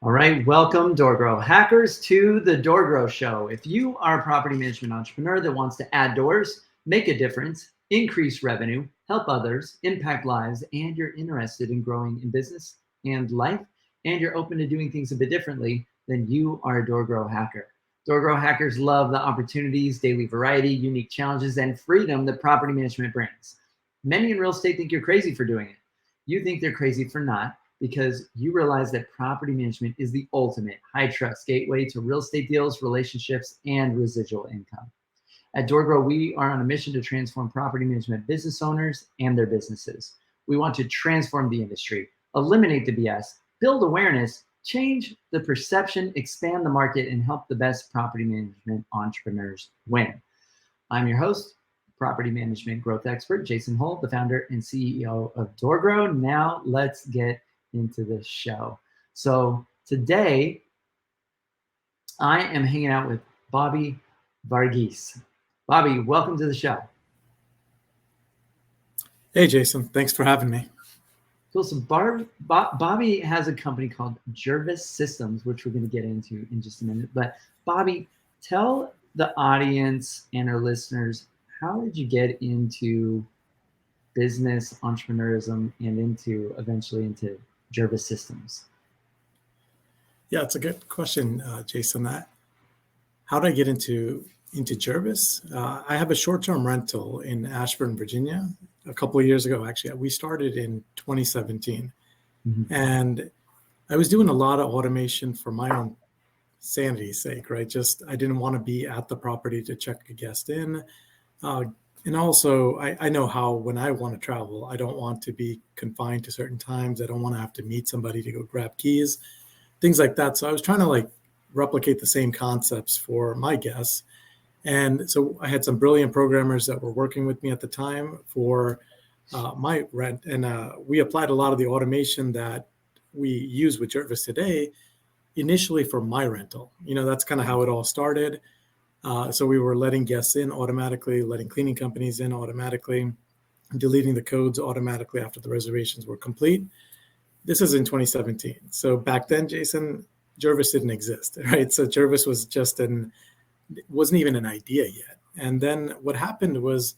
All right, welcome DoorGrow hackers to the DoorGrow show. If you are a property management entrepreneur that wants to add doors, make a difference, increase revenue, help others, impact lives, and you're interested in growing in business and life, and you're open to doing things a bit differently, then you are a DoorGrow hacker. DoorGrow hackers love the opportunities, daily variety, unique challenges, and freedom that property management brings. Many in real estate think you're crazy for doing it. You think they're crazy for not, because you realize that property management is the ultimate high trust gateway to real estate deals, relationships, and residual income. At DoorGrow, we are on a mission to transform property management business owners and their businesses. We want to transform the industry, eliminate the BS, build awareness, change the perception, expand the market, and help the best property management entrepreneurs win. I'm your host, property management growth expert, Jason Holt, the founder and CEO of DoorGrow. Now let's get into the show. So today I am hanging out with Bobby Varghese. Bobby, welcome to the show. Hey, Jason. Thanks for having me. Cool. So Bobby has a company called Jervis Systems, which we're going to get into in just a minute. But Bobby, tell the audience and our listeners, how did you get into business entrepreneurism and eventually into Jervis Systems? Yeah, it's a good question, Jason. How did I get into Jervis? I have a short-term rental in Ashburn, Virginia. A couple of years ago, actually, we started in 2017, and I was doing a lot of automation for my own sanity's sake, right? Just I didn't want to be at the property to check a guest in. And also, I know how when I want to travel, I don't want to be confined to certain times. I don't want to have to meet somebody to go grab keys, things like that. So I was trying to replicate the same concepts for my guests. And so I had some brilliant programmers that were working with me at the time for my rent. And we applied a lot of the automation that we use with Jervis today, initially for my rental. That's kind of how it all started. So we were letting guests in automatically, letting cleaning companies in automatically, deleting the codes automatically after the reservations were complete. This is in 2017. So back then, Jason, Jervis didn't exist, right? So Jervis was wasn't even an idea yet. And then what happened was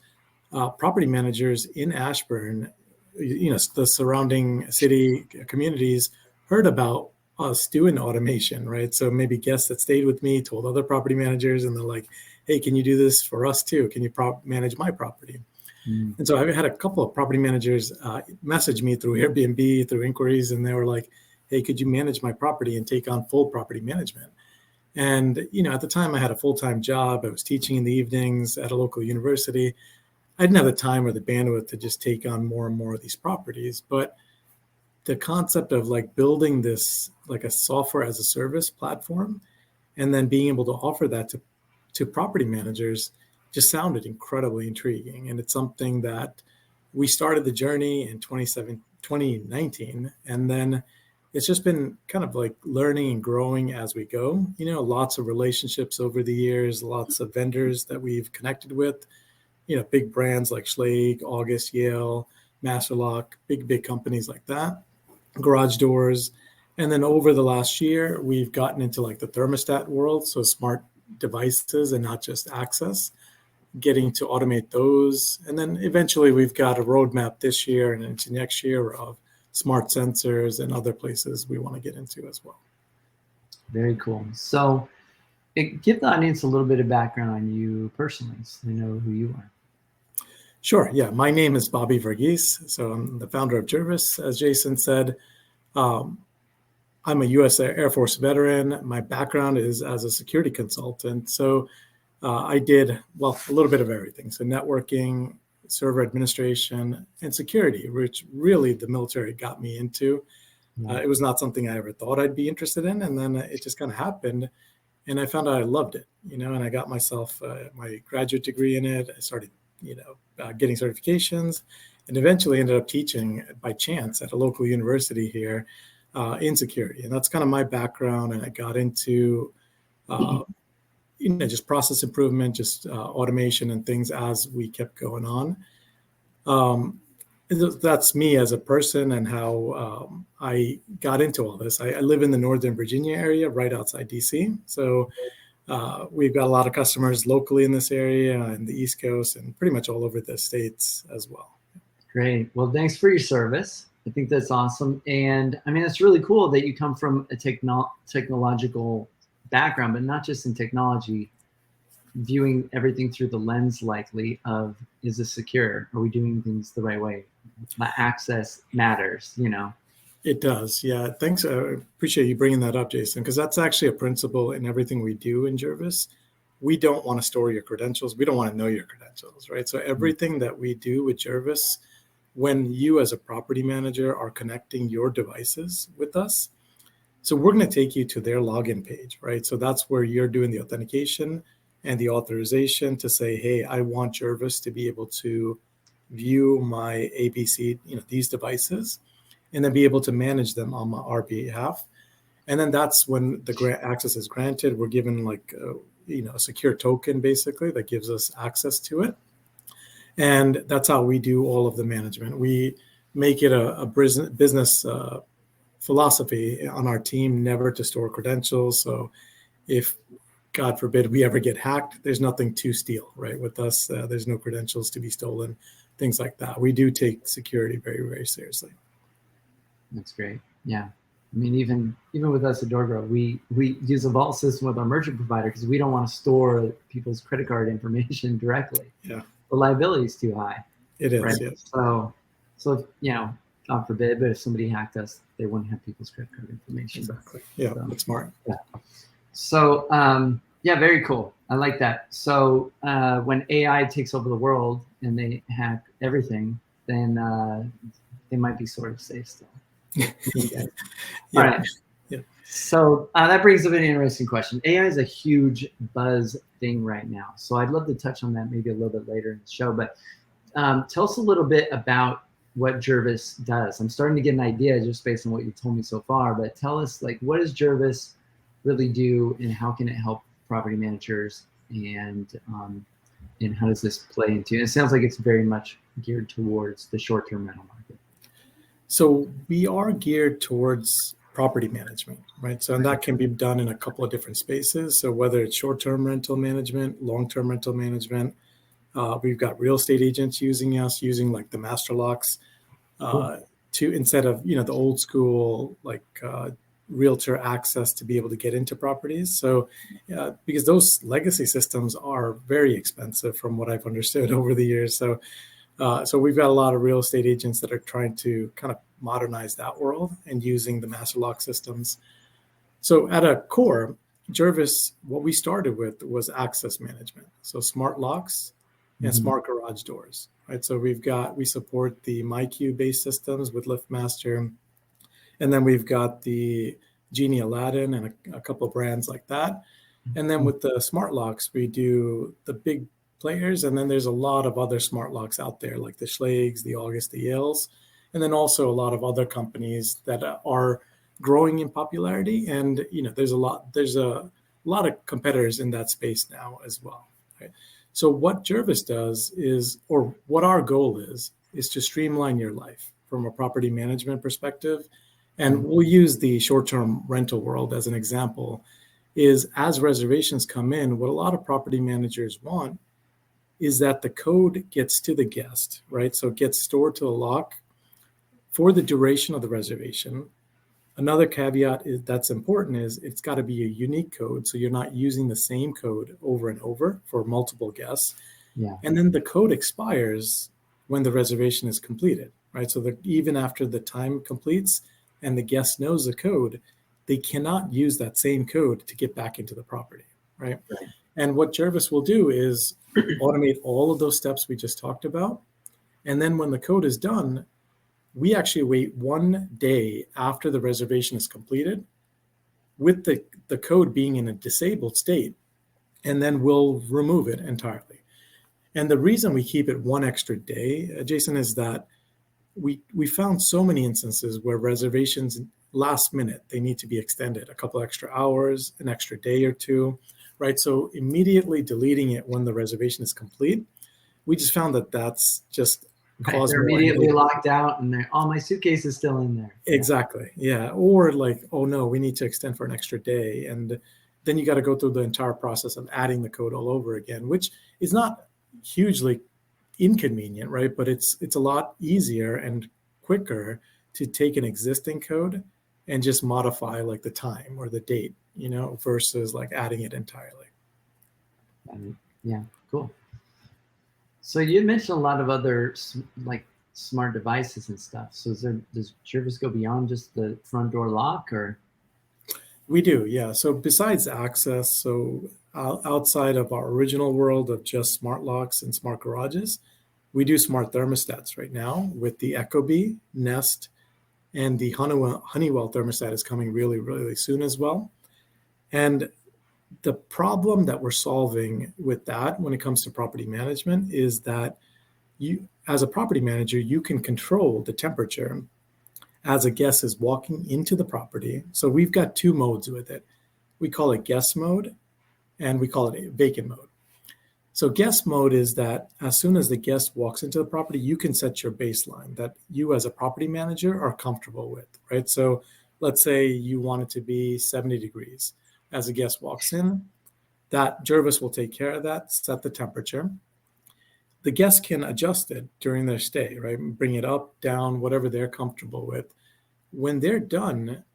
property managers in Ashburn, the surrounding city communities heard about us doing automation, right? So maybe guests that stayed with me told other property managers, and they're like, hey, can you do this for us too? Can you manage my property? And so I had a couple of property managers message me through Airbnb, through inquiries, and they were like, hey, could you manage my property and take on full property management? And, at the time I had a full-time job. I was teaching in the evenings at a local university. I didn't have the time or the bandwidth to just take on more and more of these properties, but the concept of building this a software as a service platform and then being able to offer that to property managers just sounded incredibly intriguing. And it's something that we started the journey in 2019. And then it's just been kind of learning and growing as we go, lots of relationships over the years, lots of vendors that we've connected with, big brands like Schlage, August, Yale, Masterlock, big companies like that. Garage doors. And then over the last year, we've gotten into the thermostat world. So smart devices and not just access, getting to automate those. And then eventually we've got a roadmap this year and into next year of smart sensors and other places we want to get into as well. Very cool. So give the audience a little bit of background on you personally so they know who you are. Sure. Yeah. My name is Bobby Varghese. So I'm the founder of Jervis, as Jason said. I'm a U.S. Air Force veteran. My background is as a security consultant. So I did, a little bit of everything. So networking, server administration, and security, which really the military got me into. It was not something I ever thought I'd be interested in. And then it just kind of happened. And I found out I loved it, and I got myself my graduate degree in it. I started getting certifications, and eventually ended up teaching by chance at a local university here in security. And that's kind of my background. And I got into, just process improvement, just automation and things as we kept going on. that's me as a person and how I got into all this. I live in the Northern Virginia area, right outside DC. So we've got a lot of customers locally in this area and the East Coast and pretty much all over the States as well. Great. Well, thanks for your service. I think that's awesome. And I mean, it's really cool that you come from a technological background, but not just in technology, viewing everything through the lens likely of, is this secure? Are we doing things the right way? My access matters, you know? It does. Yeah. Thanks. I appreciate you bringing that up, Jason, because that's actually a principle in everything we do in Jervis. We don't want to store your credentials. We don't want to know your credentials, right? So everything that we do with Jervis, when you as a property manager are connecting your devices with us, so we're going to take you to their login page, right? So that's where you're doing the authentication and the authorization to say, hey, I want Jervis to be able to view my ABC, these devices, and then be able to manage them on our behalf. And then that's when the access is granted. We're given like a secure token basically that gives us access to it. And that's how we do all of the management. We make it a business philosophy on our team never to store credentials. So if, God forbid, we ever get hacked, there's nothing to steal, right? With us, there's no credentials to be stolen, things like that. We do take security very, very seriously. That's great. Yeah. I mean, even with us at DoorGrow, we use a vault system with our merchant provider because we don't want to store people's credit card information directly. Yeah. The liability is too high. It is. Right? Yeah. So God forbid, but if somebody hacked us, they wouldn't have people's credit card information. Exactly. Yeah, so, that's smart. Yeah. So very cool. I like that. So when AI takes over the world and they hack everything, then they might be sort of safe still. Yeah. All right. Yeah. So that brings up an interesting question. AI is a huge buzz thing right now. So I'd love to touch on that maybe a little bit later in the show. But tell us a little bit about what Jervis does. I'm starting to get an idea just based on what you told me so far. But tell us, like, what does Jervis really do, and how can it help property managers, and how does this play into? And it sounds like it's very much geared towards the short-term rental market. So we are geared towards property management, right? So and that can be done in a couple of different spaces. So whether it's short-term rental management, long-term rental management, we've got real estate agents using us, using like the master locks to, instead of, the old school, like realtor access to be able to get into properties. So because those legacy systems are very expensive from what I've understood over the years. So we've got a lot of real estate agents that are trying to kind of modernize that world and using the master lock systems. So at a core, Jervis, what we started with was access management. So smart locks and smart garage doors, right? So we support the MyQ-based systems with LiftMaster, and then we've got the Genie Aladdin and a couple of brands like that. And then with the smart locks, we do the big players, and then there's a lot of other smart locks out there, like the Schlags, the August, the Yales, and then also a lot of other companies that are growing in popularity. And there's a lot of competitors in that space now as well. Right? So what Jervis does is, or what our goal is to streamline your life from a property management perspective. And we'll use the short-term rental world as an example. Is as reservations come in, what a lot of property managers want is that the code gets to the guest, right? So it gets stored to the lock for the duration of the reservation. Another caveat that's important is it's got to be a unique code, so you're not using the same code over and over for multiple guests. Yeah. And then the code expires when the reservation is completed, right? So that even after the time completes and the guest knows the code, they cannot use that same code to get back into the property, right? And what Jervis will do is automate all of those steps we just talked about. And then when the code is done, we actually wait 1 day after the reservation is completed with the code being in a disabled state, and then we'll remove it entirely. And the reason we keep it one extra day, Jason, is that we found so many instances where reservations last minute, they need to be extended a couple extra hours, an extra day or two, right? So immediately deleting it when the reservation is complete, we just found that that's just Right. cause They're more immediately headache. locked out, and all my suitcase is still in there. Exactly. Yeah. Or like, oh no, we need to extend for an extra day. And then you got to go through the entire process of adding the code all over again, which is not hugely inconvenient, right? But it's a lot easier and quicker to take an existing code and just modify like the time or the date, versus like adding it entirely. Yeah, cool. So you mentioned a lot of other like smart devices and stuff. So does Jervis go beyond just the front door lock, or? We do, yeah. So besides access, so outside of our original world of just smart locks and smart garages, we do smart thermostats right now with the Ecobee, Nest, and the Honeywell thermostat is coming really, really soon as well. And the problem that we're solving with that when it comes to property management is that you, as a property manager, you can control the temperature as a guest is walking into the property. So we've got two modes with it. We call it guest mode and we call it vacant mode. So guest mode is that as soon as the guest walks into the property, you can set your baseline that you as a property manager are comfortable with, right? So let's say you want it to be 70 degrees. As a guest walks in, that Jervis will take care of that, set the temperature. The guest can adjust it during their stay, right? Bring it up, down, whatever they're comfortable with. When they're done,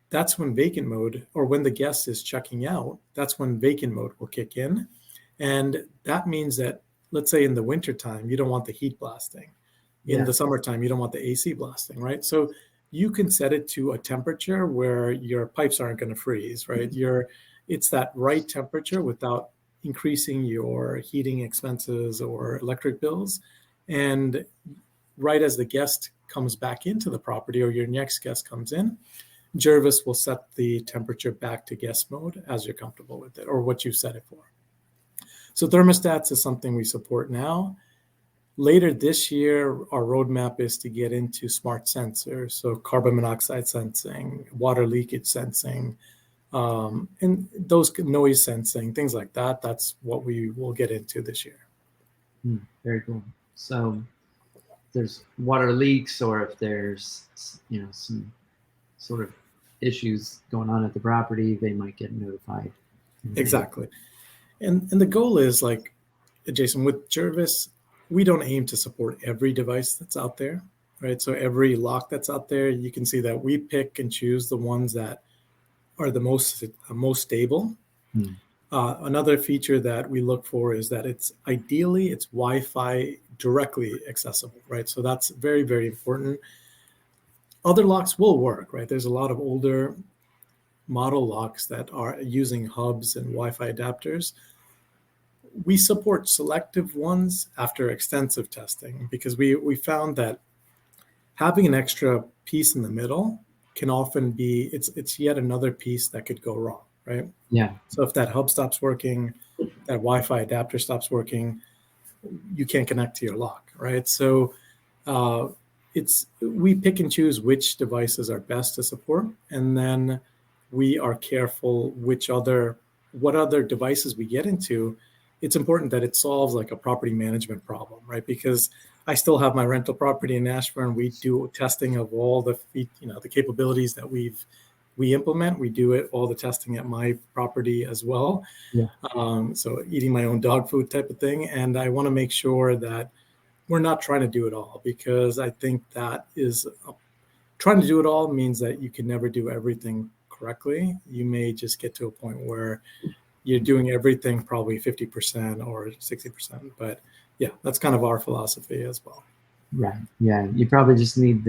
that's when vacant mode, or when the guest is checking out, that's when vacant mode will kick in. And that means that, let's say in the wintertime, you don't want the heat blasting. In the summertime, you don't want the AC blasting, right? So you can set it to a temperature where your pipes aren't going to freeze, right? It's that right temperature without increasing your heating expenses or electric bills. And right as the guest comes back into the property or your next guest comes in, Jervis will set the temperature back to guest mode as you're comfortable with it or what you set it for. So thermostats is something we support now. Later this year, our roadmap is to get into smart sensors, so carbon monoxide sensing, water leakage sensing, and those noise sensing, things like that. That's what we will get into this year. Very cool. So if there's water leaks or if there's some sort of issues going on at the property, they might get notified. Exactly. And the goal is, like, Jason, with Jervis, we don't aim to support every device that's out there, right? So every lock that's out there, you can see that we pick and choose the ones that are the most stable. Another feature that we look for is that it's Wi-Fi directly accessible, right? So that's very, very important. Other locks will work, right? There's a lot of older model locks that are using hubs and Wi-Fi adapters. We support selective ones after extensive testing because we found that having an extra piece in the middle can often be, it's yet another piece that could go wrong, right? Yeah. So if that hub stops working, that Wi-Fi adapter stops working, you can't connect to your lock, right? So we pick and choose which devices are best to support, and then we are careful what other devices we get into. It's important that it solves like a property management problem, right? Because I still have my rental property in Ashburn. We do testing of all the capabilities that we implement. We do all the testing at my property as well. Yeah. So eating my own dog food type of thing. And I want to make sure that we're not trying to do it all, because I think that trying to do it all means that you can never do everything correctly. You may just get to a point where you're doing everything probably 50% or 60%. But yeah, that's kind of our philosophy as well. Right. Yeah. You probably just need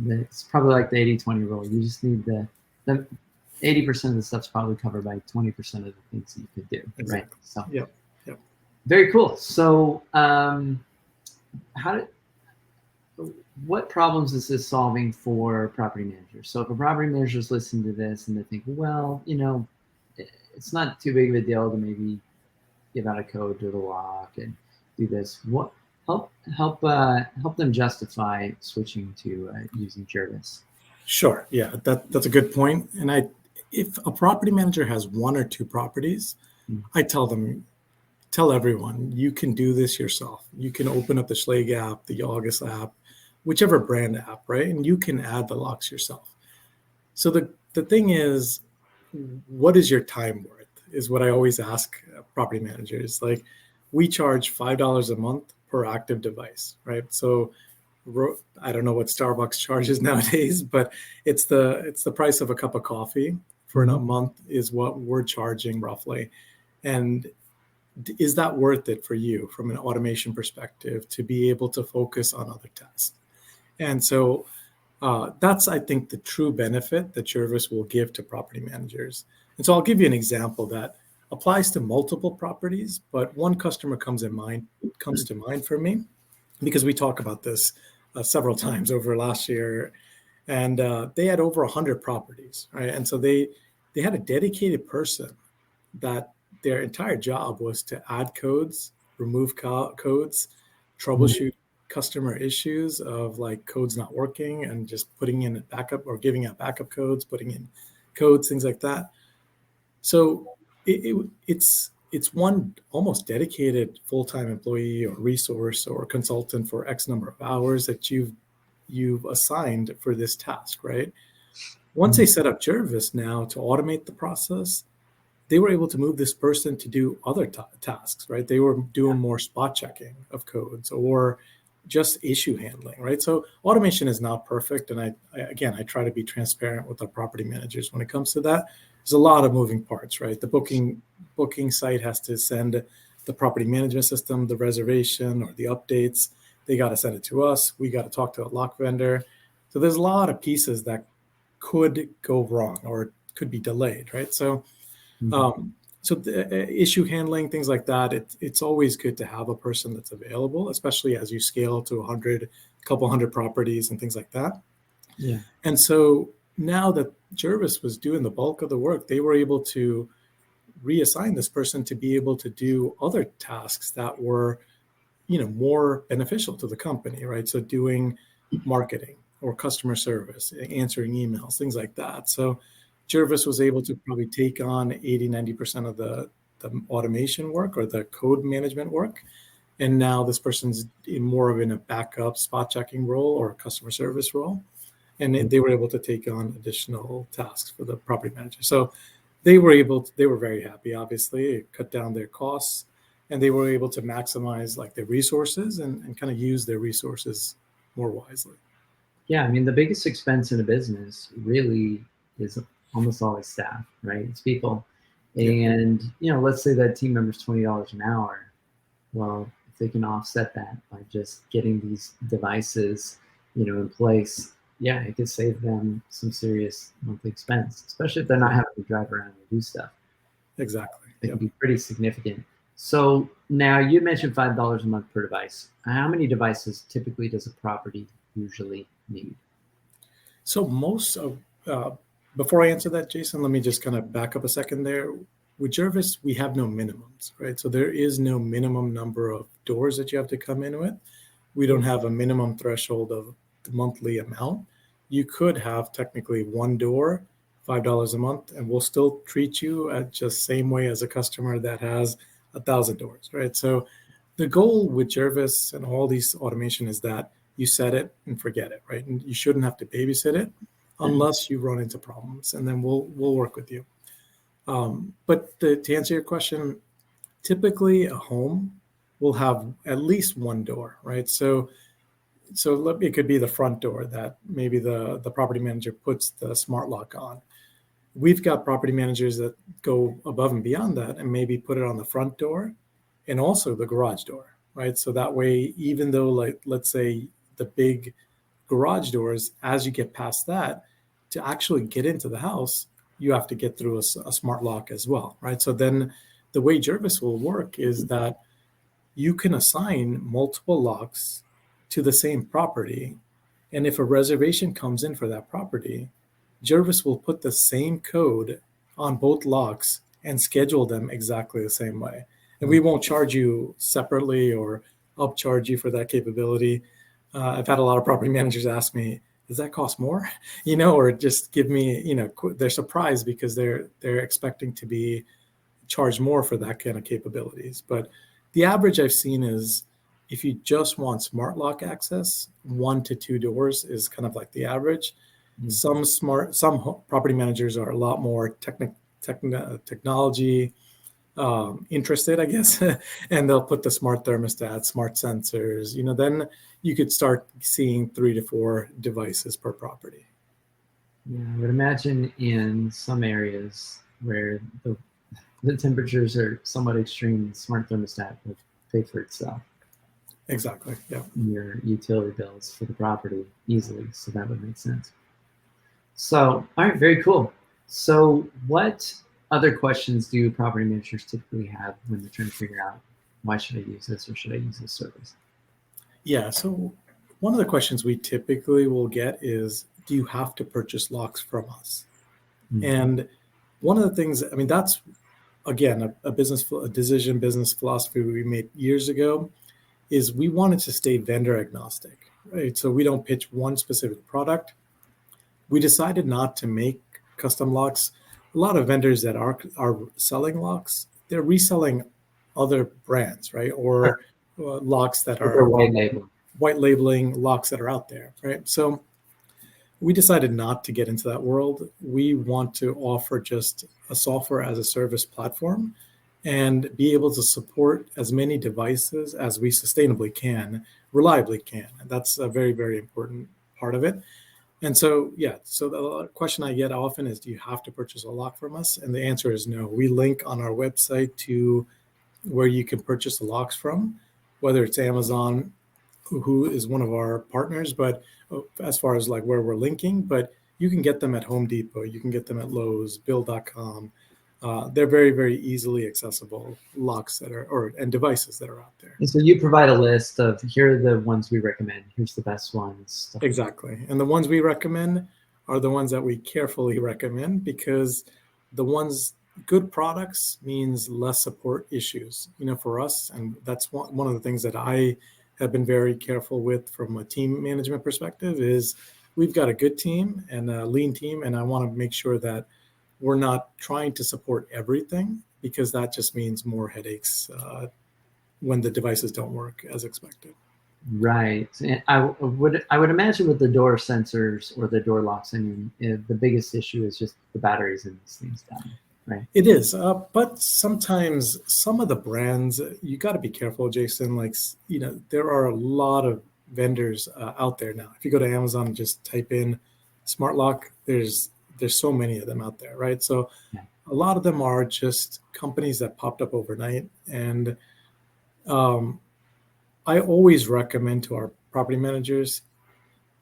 it's probably like the 80-20 rule. You just need the 80% of the stuff's probably covered by 20% of the things that you could do. Exactly. Right. So Yep. Very cool. So what problems is this solving for property managers? So if a property manager is listening to this and they think, well, it's not too big of a deal to maybe give out a code to the lock and do this. What help them justify switching to using Jervis? Sure. Yeah, that's a good point. And if a property manager has one or two properties, I tell them tell everyone, you can do this yourself. You can open up the Schlage app, the August app, whichever brand app, right? And you can add the locks yourself. So the thing is, what is your time worth is what I always ask property managers. Like, we charge $5 a month per active device, right? So I don't know what Starbucks charges nowadays, but it's the price of a cup of coffee for a month is what we're charging roughly. And is that worth it for you from an automation perspective to be able to focus on other tasks? And so that's, I think, the true benefit that Jervis will give to property managers. And so I'll give you an example that applies to multiple properties, but one customer comes to mind for me because we talk about this several times over last year, and they had over 100 properties, right? And so they had a dedicated person that their entire job was to add codes, remove codes, troubleshoot customer issues of like codes not working and just putting in a backup or giving out backup codes, putting in codes, things like that. So it's one almost dedicated full-time employee or resource or consultant for X number of hours that you've assigned for this task, right? Once they set up Jervis now to automate the process, they were able to move this person to do other tasks, right? They were doing more spot checking of codes or just issue handling, right? So automation is not perfect. And I try to be transparent with our property managers when it comes to that. There's a lot of moving parts, right? The booking site has to send the property management system the reservation or the updates. They got to send it to us. We got to talk to a lock vendor. So there's a lot of pieces that could go wrong or could be delayed, right? So so the issue handling, things like that, it's always good to have a person that's available, especially as you scale to a couple hundred properties and things like that. Yeah. And so now that Jervis was doing the bulk of the work, they were able to reassign this person to be able to do other tasks that were, more beneficial to the company, right? So doing marketing or customer service, answering emails, things like that. So Jervis was able to probably take on 80-90% of the automation work or the code management work. And now this person's in a backup spot checking role or a customer service role. And they were able to take on additional tasks for the property manager. So they were very happy, obviously. It cut down their costs, and they were able to maximize like their resources and kind of use their resources more wisely. Yeah, I mean, the biggest expense in a business really is almost always staff, right? It's people. And, let's say that team member's $20 an hour. Well, if they can offset that by just getting these devices, in place, yeah, it could save them some serious monthly expense, especially if they're not having to drive around and do stuff. Exactly. It can be pretty significant. So now you mentioned $5 a month per device. How many devices typically does a property usually need? So most of, before I answer that, Jason, let me just kind of back up a second there. With Jervis, we have no minimums, right? So there is no minimum number of doors that you have to come in with. We don't have a minimum threshold of the monthly amount. You could have technically one door, $5 a month, and we'll still treat you at just same way as a customer that has 1,000 doors, right? So the goal with Jervis and all these automation is that you set it and forget it, right? And you shouldn't have to babysit it unless you run into problems, and then we'll work with you. But to answer your question, typically a home will have at least one door, right? So it could be the front door that maybe the property manager puts the smart lock on. We've got property managers that go above and beyond that and maybe put it on the front door and also the garage door, right? So that way, even though, like, let's say the big garage doors, as you get past that, to actually get into the house, you have to get through a smart lock as well, right? So then the way Jervis will work is that you can assign multiple locks to the same property. And if a reservation comes in for that property, Jervis will put the same code on both locks and schedule them exactly the same way. And we won't charge you separately or upcharge you for that capability. I've had a lot of property managers ask me, does that cost more? Or just give me, they're surprised because they're expecting to charge more for that kind of capabilities. But the average I've seen is if you just want smart lock access, 1 to 2 doors is kind of like the average. Some property managers are a lot more technology interested, I guess, and they'll put the smart thermostat, smart sensors. Then you could start seeing 3 to 4 devices per property. Yeah, I would imagine in some areas where the temperatures are somewhat extreme, smart thermostat will pay for itself. Exactly. Yeah. Your utility bills for the property easily, so that would make sense. So, all right, very cool. So, what other questions do property managers typically have when they're trying to figure out why should I use this or should I use this service? Yeah. So, one of the questions we typically will get is, do you have to purchase locks from us? And one of the things, I mean, that's again a business philosophy we made years ago, is we wanted to stay vendor agnostic, right? So we don't pitch one specific product. We decided not to make custom locks. A lot of vendors that are selling locks, they're reselling other brands, right? Or locks that are white labeling locks that are out there, right? So we decided not to get into that world. We want to offer just a software as a service platform and be able to support as many devices as we sustainably can, reliably can. And that's a very, very important part of it. And so, so the question I get often is, do you have to purchase a lock from us? And the answer is no. We link on our website to where you can purchase the locks from, whether it's Amazon, who is one of our partners, but as far as like where we're linking, but you can get them at Home Depot, you can get them at Lowe's, Bill.com. They're very, very easily accessible locks and devices that are out there. And so you provide a list of, here are the ones we recommend, here's the best ones. Exactly. And the ones we recommend are the ones that we carefully recommend, because good products means less support issues, for us. And that's one of the things that I have been very careful with from a team management perspective is we've got a good team and a lean team. And I want to make sure that we're not trying to support everything, because that just means more headaches when the devices don't work as expected. Right. And I would imagine with the door sensors or the door locks, I mean, the biggest issue is just the batteries in these things down, right? It is. But sometimes some of the brands, you got to be careful, Jason. Like, there are a lot of vendors out there now. If you go to Amazon and just type in smart lock, there's so many of them out there, right? So a lot of them are just companies that popped up overnight. And I always recommend to our property managers,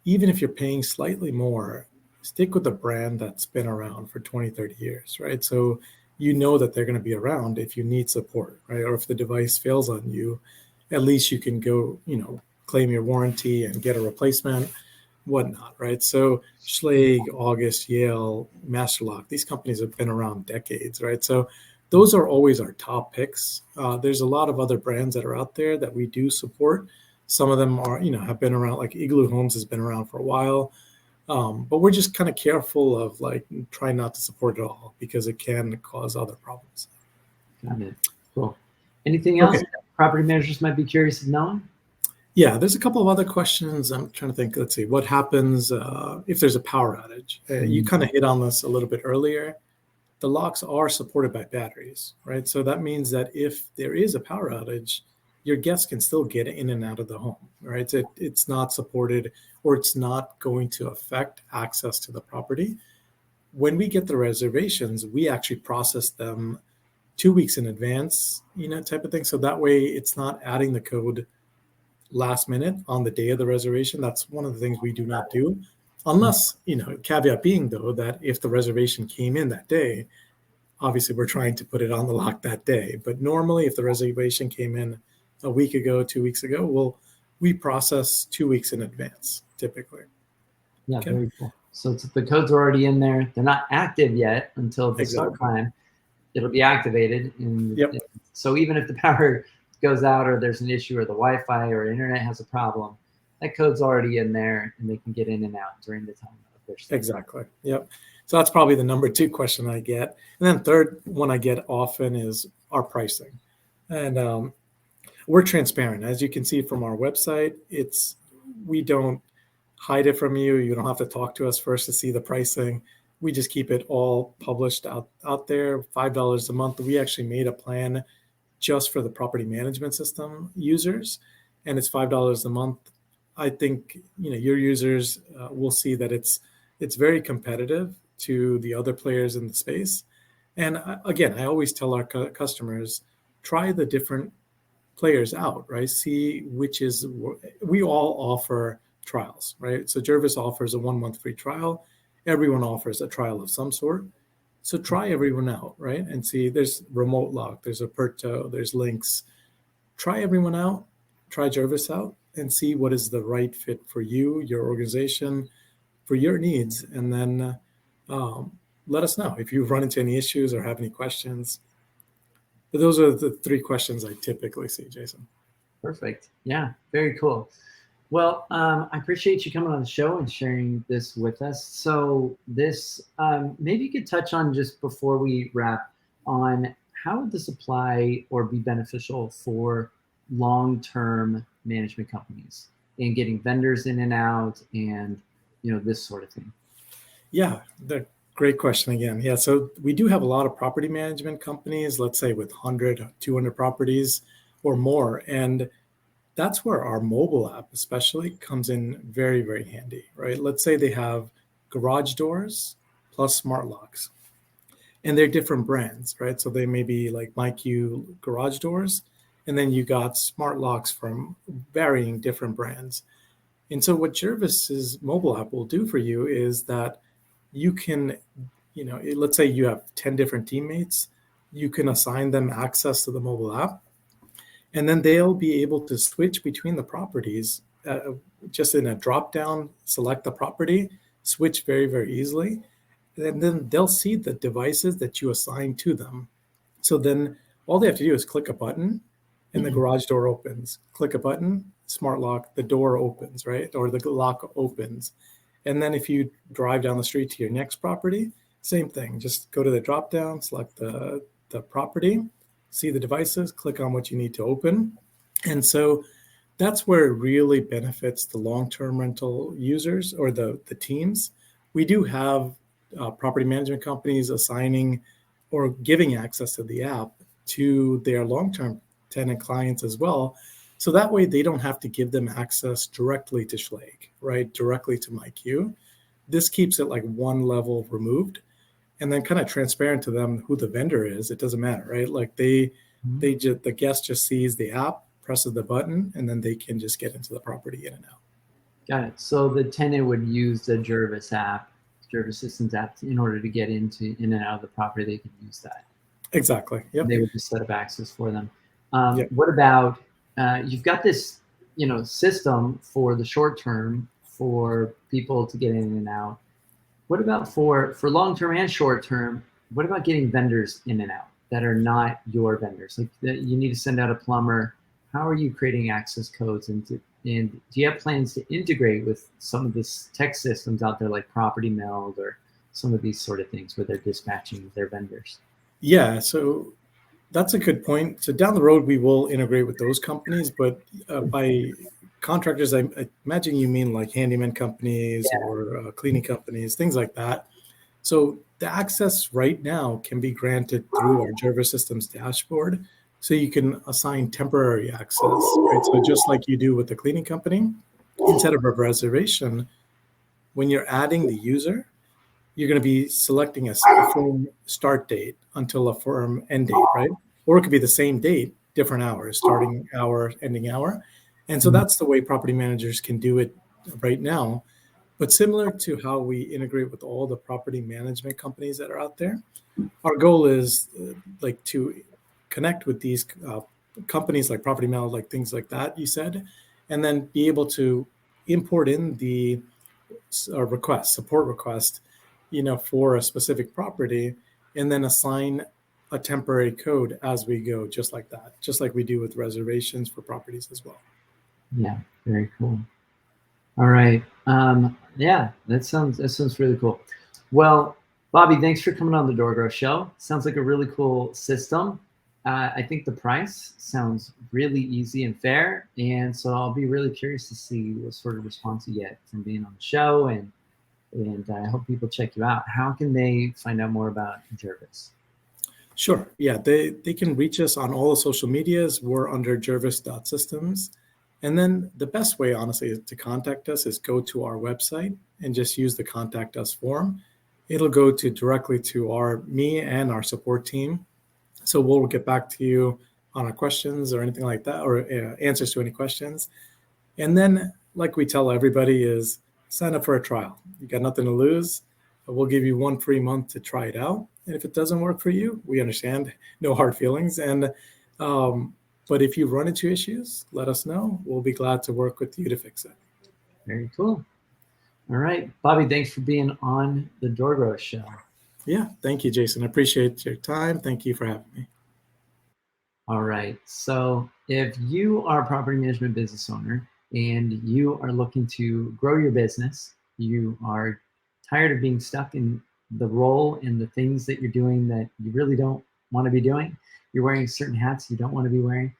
even if you're paying slightly more, stick with a brand that's been around for 20, 30 years, right? So that they're going to be around if you need support, right? Or if the device fails on you, at least you can go, claim your warranty and get a replacement, whatnot, right? So Schlage, August, Yale, Masterlock, these companies have been around decades, right? So those are always our top picks. There's a lot of other brands that are out there that we do support. Some of them are, have been around, like Igloo Homes has been around for a while. But we're just kind of careful of trying not to support it all, because it can cause other problems. Got it. Cool. Anything else that property managers might be curious of knowing? Yeah, there's a couple of other questions. I'm trying to think. Let's see. What happens if there's a power outage? You kind of hit on this a little bit earlier. The locks are supported by batteries, right? So that means that if there is a power outage, your guests can still get in and out of the home, right? It's not supported, or it's not going to affect access to the property. When we get the reservations, we actually process them 2 weeks in advance, type of thing. So that way it's not adding the code last minute on the day of the reservation. That's one of the things we do not do, unless, caveat being though, that if the reservation came in that day, obviously we're trying to put it on the lock that day. But normally if the reservation came in a week ago, 2 weeks ago, we process 2 weeks in advance, typically. Yeah, very cool. So the codes are already in there. They're not active yet until the start time. It'll be activated. So even if the power goes out, or there's an issue, or the Wi-Fi or internet has a problem, that code's already in there, and they can get in and out during the time of their stay. Exactly. Yep. So that's probably the number 2 question I get. And then third one I get often is our pricing. And we're transparent. As you can see from our website, we don't hide it from you. You don't have to talk to us first to see the pricing. We just keep it all published out there, $5 a month. We actually made a plan just for the property management system users, and it's $5 a month. I think your users will see that it's very competitive to the other players in the space. And again, I always tell our customers, try the different players out, right? See we all offer trials, right? So Jervis offers a 1-month free trial. Everyone offers a trial of some sort. So try everyone out, right? And see, there's Remote Lock, there's Aperto, there's Links. Try everyone out, try Jervis out, and see what is the right fit for you, your organization, for your needs. And then let us know if you've run into any issues or have any questions. But those are the 3 questions I typically see, Jason. Perfect. Yeah, very cool. Well, I appreciate you coming on the show and sharing this with us. So this, maybe you could touch on, just before we wrap, on how would this apply or be beneficial for long-term management companies and getting vendors in and out, and this sort of thing. Yeah, great question again. Yeah, so we do have a lot of property management companies, let's say with 100, 200 properties or more. And that's where our mobile app especially comes in very, very handy, right? Let's say they have garage doors plus smart locks, and they're different brands, right? So they may be like MyQ garage doors, and then you got smart locks from varying different brands. And so what Jervis's mobile app will do for you is that you can, let's say you have 10 different teammates, you can assign them access to the mobile app, and then they'll be able to switch between the properties just in a drop down, select the property, switch very, very easily. And then they'll see the devices that you assign to them. So then all they have to do is click a button and the garage door opens. Click a button, smart lock, the door opens, right? Or the lock opens. And then if you drive down the street to your next property, same thing. Just go to the drop down, select the property, see the devices, click on what you need to open. And so that's where it really benefits the long-term rental users or the teams. We do have property management companies assigning or giving access to the app to their long-term tenant clients as well. So that way they don't have to give them access directly to Schlage, right? Directly to MyQ. This keeps it like one level removed, and then kind of transparent to them who the vendor is. It doesn't matter, right? Like the guest just sees the app, presses the button, and then they can just get into the property in and out. Got it. So the tenant would use the Jervis app, Jervis Systems app, in order to get in and out of the property. They could use that. Exactly. Yep. They would just set up access for them. Yep. What about you've got this, system for the short term for people to get in and out. What about for long-term and short-term? What about getting vendors in and out that are not your vendors? Like you need to send out a plumber. How are you creating access codes? And do you have plans to integrate with some of this tech systems out there, like Property Meld or some of these sort of things where they're dispatching their vendors? Yeah, so that's a good point. So down the road, we will integrate with those companies, but by contractors, I imagine you mean like handyman companies or cleaning companies, things like that. So the access right now can be granted through our Jervis Systems dashboard. So you can assign temporary access, right? So just like you do with the cleaning company, instead of a reservation, when you're adding the user, you're going to be selecting a firm start date until a firm end date, right? Or it could be the same date, different hours, starting hour, ending hour. And so that's the way property managers can do it right now. But similar to how we integrate with all the property management companies that are out there, our goal is like to connect with these companies like Property Meld, like things like that you said, and then be able to import in the support request, for a specific property, and then assign a temporary code as we go, just like that, just like we do with reservations for properties as well. Yeah, very cool. All right. Yeah, that sounds really cool. Well, Bobby, thanks for coming on the DoorGrow show. Sounds like a really cool system. I think the price sounds really easy and fair. And so I'll be really curious to see what sort of response you get from being on the show. And I hope people check you out. How can they find out more about Jervis? Sure. Yeah, they can reach us on all the social medias. We're under jervis.systems. And then the best way, honestly, to contact us is go to our website and just use the contact us form. It'll go directly to me and our support team. So we'll get back to you on our questions or anything like that, or answers to any questions. And then, like we tell everybody, is sign up for a trial. You got nothing to lose. We'll give you 1 free month to try it out. And if it doesn't work for you, we understand, no hard feelings. And but if you run into issues, let us know. We'll be glad to work with you to fix it. Very cool. All right, Bobby, thanks for being on the DoorGrow show. Yeah, thank you, Jason. I appreciate your time. Thank you for having me. All right, so if you are a property management business owner and you are looking to grow your business, you are tired of being stuck in the role and the things that you're doing that you really don't want to be doing, you're wearing certain hats you don't want to be wearing,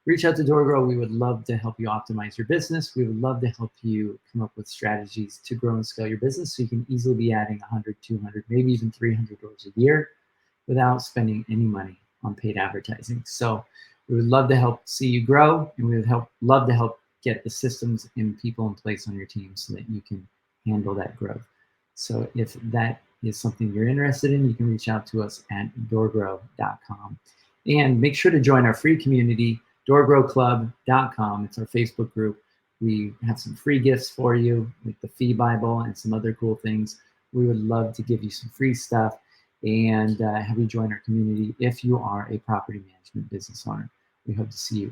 reach out to DoorGrow. We would love to help you optimize your business. We would love to help you come up with strategies to grow and scale your business so you can easily be adding 100, 200, maybe even 300 doors a year without spending any money on paid advertising. So we would love to help see you grow, and we would love to help get the systems and people in place on your team so that you can handle that growth. So if that is something you're interested in, you can reach out to us at doorgrow.com. And make sure to join our free community, doorgrowclub.com. It's our Facebook group. We have some free gifts for you, like the Fee Bible and some other cool things. We would love to give you some free stuff and have you join our community if you are a property management business owner. We hope to see you